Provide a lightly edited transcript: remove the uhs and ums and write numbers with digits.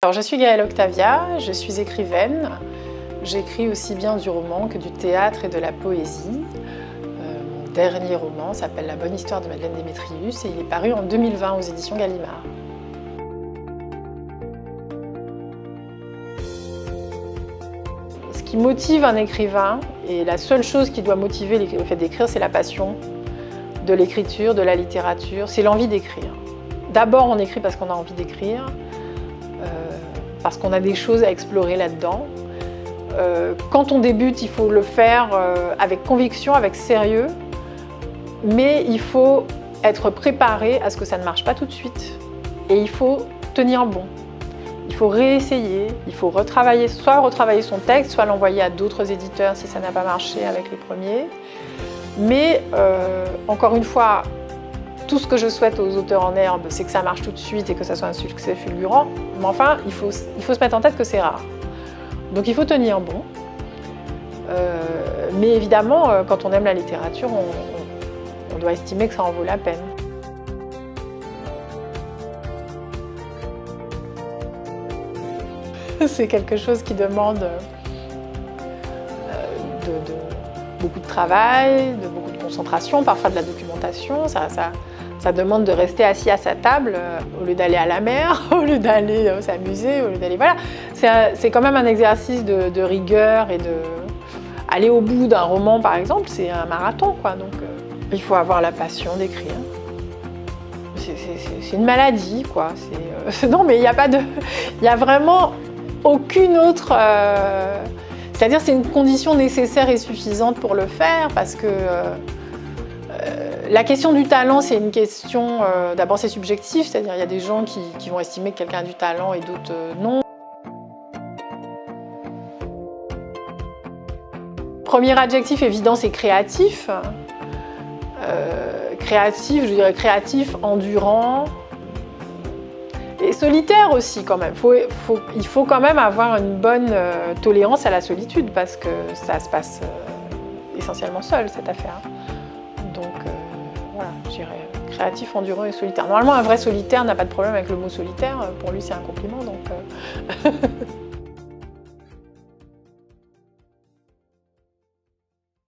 Alors, je suis Gaëlle Octavia, je suis écrivaine. J'écris aussi bien du roman que du théâtre et de la poésie. Mon dernier roman s'appelle La bonne histoire de Madeleine Démétrius et il est paru en 2020 aux éditions Gallimard. Ce qui motive un écrivain, et la seule chose qui doit motiver le fait d'écrire, c'est la passion de l'écriture, de la littérature, c'est l'envie d'écrire. D'abord, on écrit parce qu'on a envie d'écrire, parce qu'on a des choses à explorer là-dedans. Quand on débute, il faut le faire avec conviction, avec sérieux, mais il faut être préparé à ce que ça ne marche pas tout de suite. Et il faut tenir bon. Il faut réessayer, il faut retravailler, soit retravailler son texte, soit l'envoyer à d'autres éditeurs si ça n'a pas marché avec les premiers. Mais encore une fois, tout ce que je souhaite aux auteurs en herbe, c'est que ça marche tout de suite et que ça soit un succès fulgurant. Mais enfin, il faut se mettre en tête que c'est rare. Donc il faut tenir bon. Mais évidemment, quand on aime la littérature, on doit estimer que ça en vaut la peine. C'est quelque chose qui demande beaucoup de travail, de beaucoup de concentration, parfois de la documentation. Ça demande de rester assis à sa table au lieu d'aller à la mer, au lieu d'aller s'amuser, au lieu d'aller... Voilà. C'est quand même un exercice de rigueur et de... Aller au bout d'un roman, par exemple, c'est un marathon, quoi. Donc, il faut avoir la passion d'écrire. C'est une maladie, quoi. Non, mais il n'y a pas de... Il n'y a vraiment aucune autre... C'est-à-dire c'est une condition nécessaire et suffisante pour le faire, parce que la question du talent, c'est une question... D'abord, c'est subjectif, c'est-à-dire il y a des gens qui vont estimer que quelqu'un a du talent et d'autres non. Premier adjectif évident, c'est créatif. Créatif, je dirais créatif, endurant. Et solitaire aussi quand même. Il faut quand même avoir une bonne tolérance à la solitude parce que ça se passe essentiellement seul, cette affaire. Donc voilà, je dirais créatif, endurant et solitaire. Normalement, un vrai solitaire n'a pas de problème avec le mot solitaire. Pour lui, c'est un compliment. Donc,